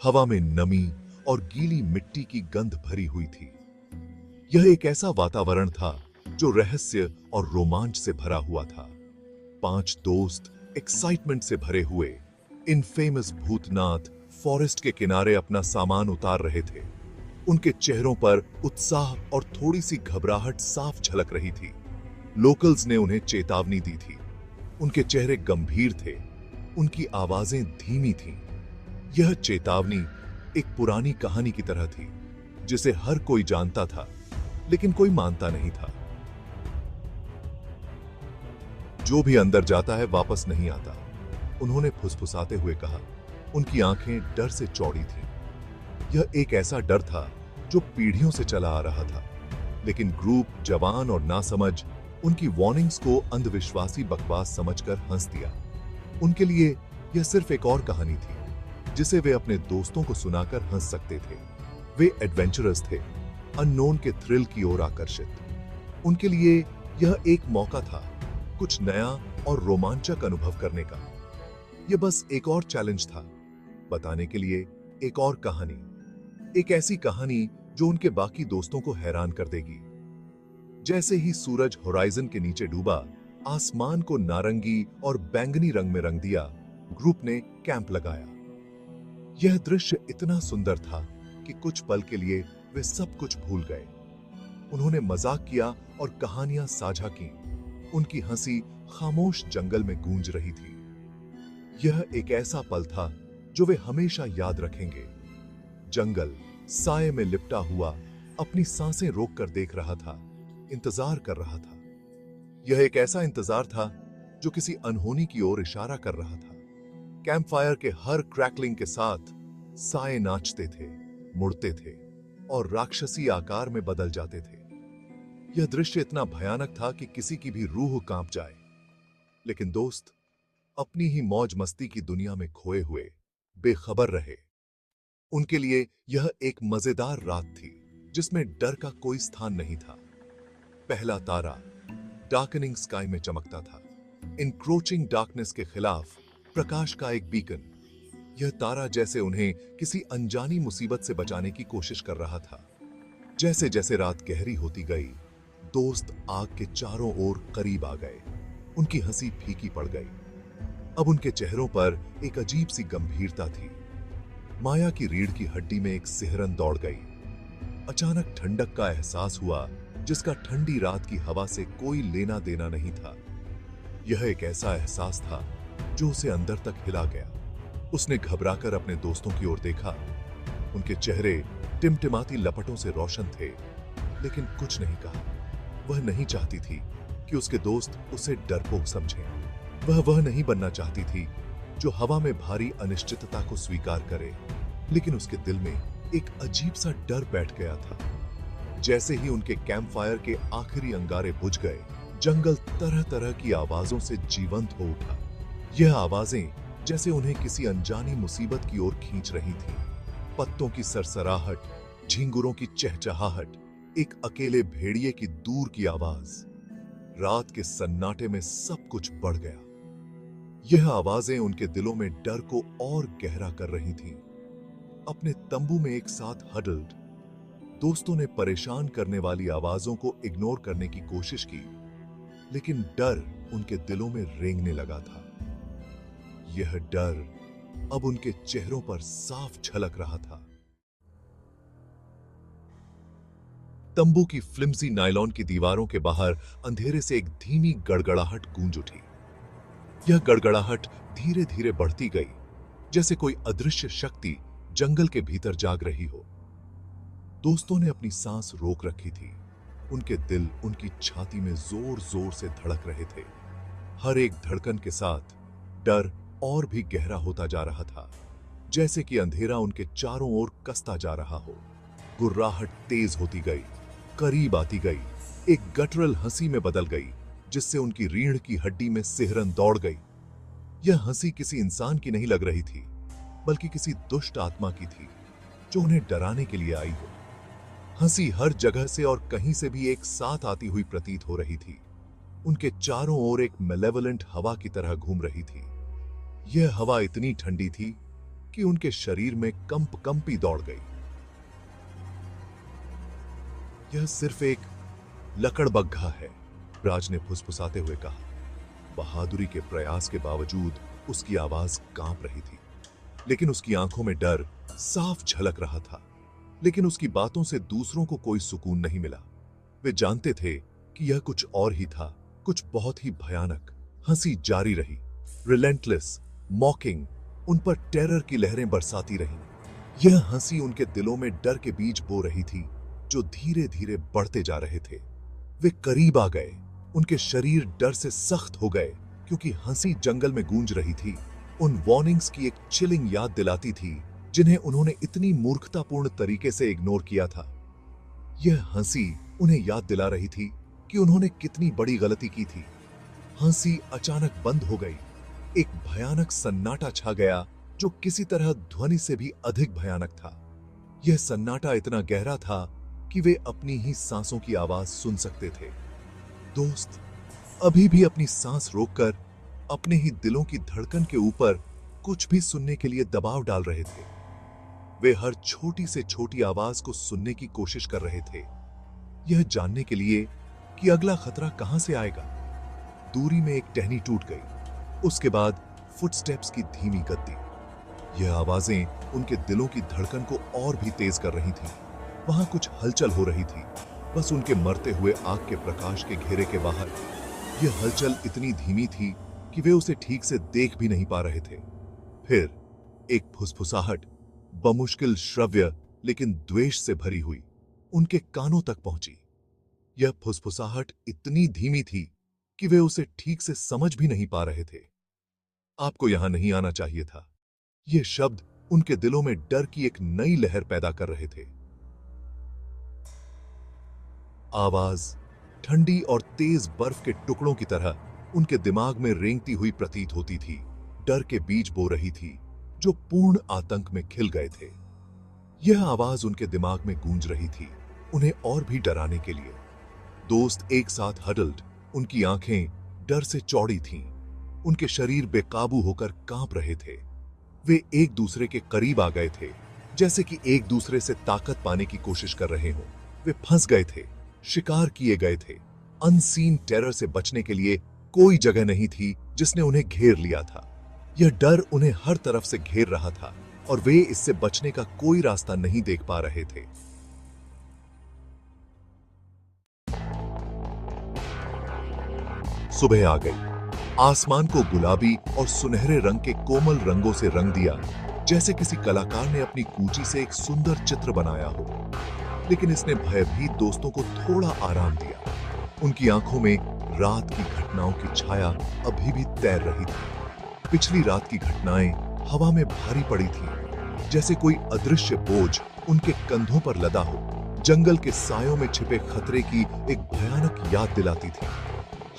हवा में नमी और गीली मिट्टी की गंध भरी हुई थी। यह एक ऐसा वातावरण था जो रहस्य और रोमांच से भरा हुआ था। 5 दोस्त एक्साइटमेंट से भरे हुए इन फेमस भूतनाथ फॉरेस्ट के किनारे अपना सामान उतार रहे थे। उनके चेहरों पर उत्साह और थोड़ी सी घबराहट साफ झलक रही थी। लोकल्स ने उन्हें चेतावनी दी थी। उनके चेहरे गंभीर थे, उनकी आवाजें धीमी थीं। यह चेतावनी एक पुरानी कहानी की तरह थी जिसे हर कोई जानता था, लेकिन कोई मानता नहीं था। जो भी अंदर जाता है वापस नहीं आता, उन्होंने फुसफुसाते हुए कहा। उनकी आंखें डर से चौड़ी थीं। यह एक ऐसा डर था जो पीढ़ियों से चला आ रहा था, लेकिन ग्रुप, जवान और नासमझ उनकी वार्निंग्स को अंधविश्वासी बकवास समझकर हंस दिया। उनके लिए यह सिर्फ एक और कहानी थी जिसे वे अपने दोस्तों को सुनाकर हंस सकते थे। वे एडवेंचरस थे, अननोन के थ्रिल की ओर आकर्षित। उनके लिए यह एक मौका था कुछ नया और रोमांचक अनुभव करने का। यह बस एक और चैलेंज था, बताने के लिए एक और कहानी, एक ऐसी कहानी जो उनके बाकी दोस्तों को हैरान कर देगी। जैसे ही सूरज होराइजन के नीचे डूबा, आसमान को नारंगी और बैंगनी रंग में रंग दिया, ग्रुप ने कैंप लगाया। यह दृश्य इतना सुंदर था कि कुछ पल के लिए वे सब कुछ भूल गए। उन्होंने मजाक किया और कहानियां साझा की। उनकी हंसी खामोश जंगल में गूंज रही थी। यह एक ऐसा पल था जो वे हमेशा याद रखेंगे। जंगल साए में लिपटा हुआ अपनी सांसें रोककर देख रहा था, इंतजार कर रहा था। यह एक ऐसा इंतजार था जो किसी अनहोनी की ओर इशारा कर रहा था। कैंप फायर के हर क्रैकलिंग के साथ साए नाचते थे, मुड़ते थे और राक्षसी आकार में बदल जाते थे। यह दृश्य इतना भयानक था कि किसी की भी रूह कांप जाए। लेकिन दोस्त अपनी ही मौज मस्ती की दुनिया में खोए हुए बेखबर रहे। उनके लिए यह एक मजेदार रात थी जिसमें डर का कोई स्थान नहीं था। पहला तारा डार्कनिंग स्काई में चमकता था, इनक्रोचिंग डार्कनेस के खिलाफ प्रकाश का एक बीकन। यह तारा जैसे उन्हें किसी अनजानी मुसीबत से बचाने की कोशिश कर रहा था। जैसे जैसे रात गहरी होती गई, दोस्त आग के चारों ओर करीब आ गए। उनकी हंसी फीकी पड़ गई। अब उनके चेहरों पर एक अजीब सी गंभीरता थी। माया की रीढ़ की हड्डी में एक सिहरन दौड़ गई। अचानक ठंडक का एहसास हुआ जिसका ठंडी रात की हवा से कोई लेना देना नहीं था। यह एक ऐसा एहसास था जो उसे अंदर तक हिला गया। उसने घबराकर अपने दोस्तों की ओर देखा। उनके चेहरे टिमटिमाती लपटों से रोशन थे, लेकिन कुछ नहीं कहा। वह नहीं चाहती थी कि उसके दोस्त उसे डरपोक समझें। वह नहीं बनना चाहती थी जो हवा में भारी अनिश्चितता को स्वीकार करे। लेकिन उसके दिल में एक अजीब सा डर बैठ गया था। जैसे ही उनके कैंप फायर के आखिरी अंगारे बुझ गए, जंगल तरह तरह की आवाजों से जीवंत हो उठा। यह आवाजें जैसे उन्हें किसी अनजानी मुसीबत की ओर खींच रही थीं। पत्तों की सरसराहट, झिंगुरों की चहचहाहट, एक अकेले भेड़िए की दूर की आवाज। रात के सन्नाटे में सब कुछ बढ़ गया। यह आवाजें उनके दिलों में डर को और गहरा कर रही थीं। अपने तंबू में एक साथ हडल्ड, दोस्तों ने परेशान करने वाली आवाजों को इग्नोर करने की कोशिश की, लेकिन डर उनके दिलों में रेंगने लगा था। यह डर अब उनके चेहरों पर साफ झलक रहा था। तंबू की फ्लिम्सी नायलॉन की दीवारों के बाहर अंधेरे से एक धीमी गड़गड़ाहट गूंज उठी। यह गड़गड़ाहट धीरे धीरे बढ़ती गई, जैसे कोई अदृश्य शक्ति जंगल के भीतर जाग रही हो। दोस्तों ने अपनी सांस रोक रखी थी। उनके दिल उनकी छाती में जोर जोर से धड़क रहे थे। हर एक धड़कन के साथ डर और भी गहरा होता जा रहा था, जैसे कि अंधेरा उनके चारों ओर कसता जा रहा हो। गुर्राहट तेज होती गई, करीब आती गई, एक गटरल हंसी में बदल गई, जिससे उनकी रीढ़ की हड्डी में सिहरन दौड़ गई। यह हंसी किसी इंसान की नहीं लग रही थी, बल्कि किसी दुष्ट आत्मा की थी जो उन्हें डराने के लिए आई हो। हंसी हर जगह से और कहीं से भी एक साथ आती हुई प्रतीत हो रही थी। उनके चारों ओर एक मेलेवलेंट हवा की तरह घूम रही थी। यह हवा इतनी ठंडी थी कि उनके शरीर में कंपी दौड़ गई। यह सिर्फ एक लकड़बग्घा है, राज ने फुसफुसाते हुए कहा। बहादुरी के प्रयास के बावजूद उसकी आवाज कांप रही थी, लेकिन उसकी आंखों में डर साफ झलक रहा था। लेकिन उसकी बातों से दूसरों को कोई सुकून नहीं मिला। वे जानते थे कि यह कुछ और ही था, कुछ बहुत ही भयानक। हंसी जारी रही, रिलेंटलेस, मॉकिंग, उन पर टेरर की लहरें बरसाती रहीं। यह हंसी उनके दिलों में डर के बीज बो रही थी, जो धीरे धीरे बढ़ते जा रहे थे। वे करीब आ गए, उनके शरीर डर से सख्त हो गए, क्योंकि हंसी जंगल में गूंज रही थी। उन वार्निंग्स की एक चिलिंग याद दिलाती थी, जिन्हें उन्होंने इतनी मूर्खतापूर्ण तरीके से इग्नोर किया था। यह हंसी उन्हें याद दिला रही थी कि उन्होंने कितनी बड़ी गलती की थी। हंसी अचानक बंद हो गई। एक भयानक सन्नाटा छा गया, जो किसी तरह ध्वनि से भी अधिक भयानक था। यह सन्नाटा इतना गहरा था कि वे अपनी ही सांसों की आवाज सुन सकते थे। दोस्त अभी भी अपनी सांस रोककर अपने ही दिलों की धड़कन के ऊपर कुछ भी सुनने के लिए दबाव डाल रहे थे। वे हर छोटी से छोटी आवाज को सुनने की कोशिश कर रहे थे, यह जानने के लिए कि अगला खतरा कहां से आएगा। दूरी में एक टहनी टूट गई, उसके बाद फुटस्टेप्स की धीमी गति। यह आवाजें उनके दिलों की धड़कन को और भी तेज कर रही थीं। वहां कुछ हलचल हो रही थी, बस उनके मरते हुए आग के प्रकाश के घेरे के बाहर। यह हलचल इतनी धीमी थी कि वे उसे ठीक से देख भी नहीं पा रहे थे। फिर एक फुसफुसाहट, बमुश्किल श्रव्य लेकिन द्वेष से भरी हुई, उनके कानों तक पहुंची। यह फुसफुसाहट इतनी धीमी थी कि वे उसे ठीक से समझ भी नहीं पा रहे थे। आपको यहां नहीं आना चाहिए था। ये शब्द उनके दिलों में डर की एक नई लहर पैदा कर रहे थे। आवाज ठंडी और तेज बर्फ के टुकड़ों की तरह उनके दिमाग में रेंगती हुई प्रतीत होती थी। डर के बीज बो रही थी, जो पूर्ण आतंक में खिल गए थे। यह आवाज उनके दिमाग में गूंज रही थी, उन्हें और भी डराने के लिए। दोस्त एक साथ हडल्ड, उनकी आंखें डर से चौड़ी थीं, उनके शरीर बेकाबू होकर कांप रहे थे। वे एक दूसरे के करीब आ गए थे, जैसे कि एक दूसरे से ताकत पाने की कोशिश कर रहे हों। वे फंस गए थे, शिकार किए गए थे। अनसीन टेरर से बचने के लिए कोई जगह नहीं थी जिसने उन्हें घेर लिया था। यह डर उन्हें हर तरफ से घेर रहा था और वे इससे बचने का कोई रास्ता नहीं देख पा रहे थे। सुबह आ गई। आसमान को गुलाबी और सुनहरे रंग के कोमल रंगों से रंग दिया, जैसे किसी कलाकार ने अपनी कूची से एक सुंदर चित्र बनाया हो। लेकिन इसने भयभीत दोस्तों को थोड़ा आराम दिया। उनकी आंखों में रात की घटनाओं की छाया अभी भी तैर रही थी। पिछली रात की घटनाएं हवा में भारी पड़ी थीं, जैसे कोई अदृश्य बोझ उनके कंधों पर लदा हो। जंगल के सायों में छिपे खतरे की एक भयानक याद दिलाती थी।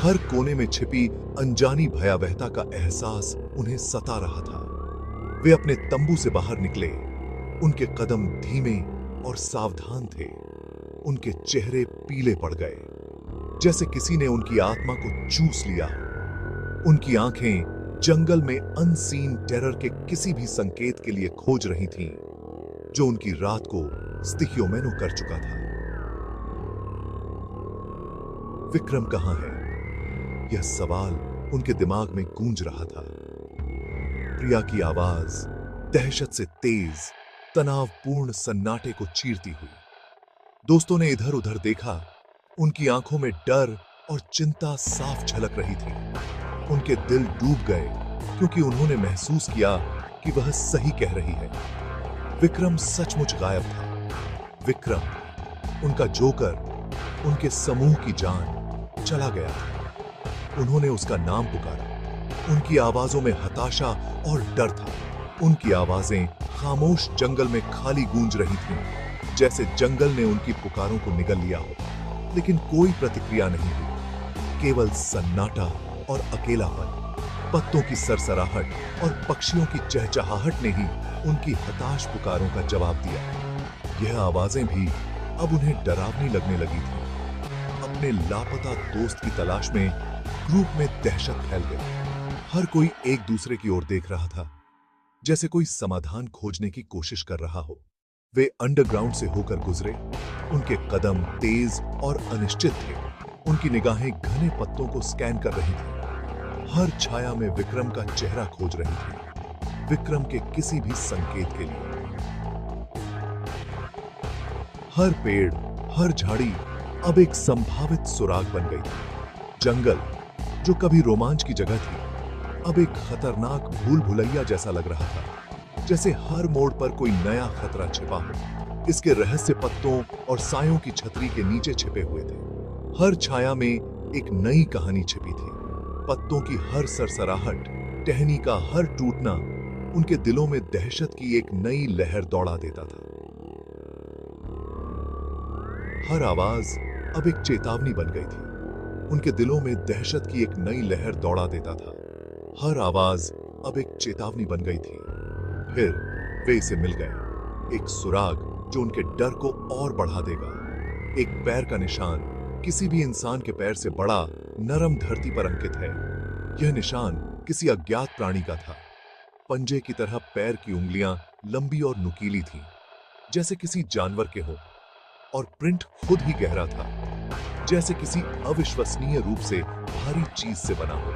हर कोने में छिपी अनजानी भयावहता का एहसास उन्हें सता रहा था। वे अपने तंबू से बाहर निकले। उनके कदम धीमे और सावधान थे। उनके चेहरे पीले पड़ गए, जैसे किसी ने उनकी आत्मा को चूस लिया हो। उनकी आंखें जंगल में अनसीन टेरर के किसी भी संकेत के लिए खोज रही थीं, जो उनकी रात को स्तिखियोमेनो कर चुका था। विक्रम कहां है? यह सवाल उनके दिमाग में गूंज रहा था। प्रिया की आवाज दहशत से तेज, तनावपूर्ण सन्नाटे को चीरती हुई। दोस्तों ने इधर उधर देखा। उनकी आंखों में डर और चिंता साफ झलक रही थी। उनके दिल डूब गए, क्योंकि उन्होंने महसूस किया कि वह सही कह रही है। विक्रम सचमुच गायब था। विक्रम, उनका जोकर, उनके समूह की जान, चला गया था। उन्होंने उसका नाम पुकारा। उनकी आवाजों में हताशा और डर था। उनकी आवाजें खामोश जंगल में खाली गूंज रही थीं, जैसे जंगल ने उनकी पुकारों को निगल लिया हो। लेकिन कोई प्रतिक्रिया नहीं हुई, केवल सन्नाटा और अकेलापन। पत्तों की सरसराहट और पक्षियों की चहचहाहट ने ही उनकी हताश पुकारों का जवाब दिया। यह आवाजें भी अब उन्हें डरावनी लगने लगी थी। अपने लापता दोस्त की तलाश में ग्रुप में दहशत फैल गई। हर कोई एक दूसरे की ओर देख रहा था। जैसे कोई समाधान खोजने की कोशिश कर रहा हो। वे अंडरग्राउंड से होकर गुजरे। उनके कदम तेज और अनिश्चित थे। उनकी निगाहें घने पत्तों को स्कैन कर रही थीं। हर छाया में विक्रम का चेहरा खोज रही थी, विक्रम के किसी भी संकेत के लिए। हर पेड़, हर झाड़ी अब एक संभावित सुराग बन गई थी। जंगल, जो कभी रोमांच की जगह थी, अब एक खतरनाक भूल भुलैया जैसा लग रहा था, जैसे हर मोड़ पर कोई नया खतरा छिपा हो। इसके रहस्य पत्तों और सायों की छतरी के नीचे छिपे हुए थे। हर छाया में एक नई कहानी छिपी थी। पत्तों की हर सरसराहट, टहनी का हर टूटना उनके दिलों में दहशत की एक नई लहर दौड़ा देता था। हर आवाज अब एक चेतावनी बन गई थी। उनके दिलों में दहशत की एक नई लहर दौड़ा देता था। हर आवाज अब एक चेतावनी बन गई थी। फिर वे इसे मिल गए, एक सुराग जो उनके डर को और बढ़ा देगा। एक पैर का निशान, किसी भी इंसान के पैर से बड़ा, नरम धरती पर अंकित है। यह निशान किसी अज्ञात प्राणी का था। पंजे की तरह पैर की उंगलियां लंबी और नुकीली थीं, जैसे किसी जानवर के हों, और प्रिंट खुद ही गहरा था, जैसे किसी अविश्वसनीय रूप से भारी चीज से बना हो।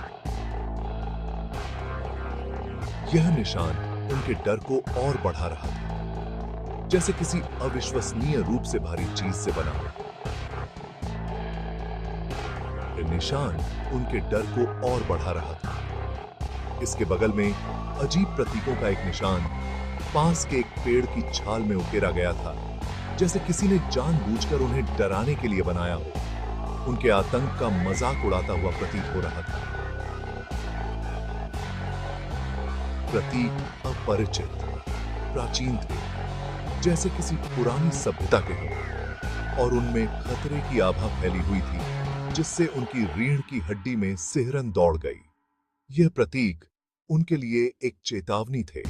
यह निशान उनके डर को और बढ़ा रहा था, जैसे किसी अविश्वसनीय रूप से भारी चीज से बना हो। यह निशान उनके डर को और बढ़ा रहा था। इसके बगल में अजीब प्रतीकों का एक निशान पास के एक पेड़ की छाल में उकेरा गया था, जैसे किसी ने जानबूझकर उन्हें डराने के लिए बनाया हो। उनके आतंक का मजाक उड़ाता हुआ प्रतीत हो रहा था। प्रतीक अपरिचित, प्राचीन थे, जैसे किसी पुरानी सभ्यता के हों, और उनमें खतरे की आभा फैली हुई थी, जिससे उनकी रीढ़ की हड्डी में सिहरन दौड़ गई। यह प्रतीक उनके लिए एक चेतावनी थे।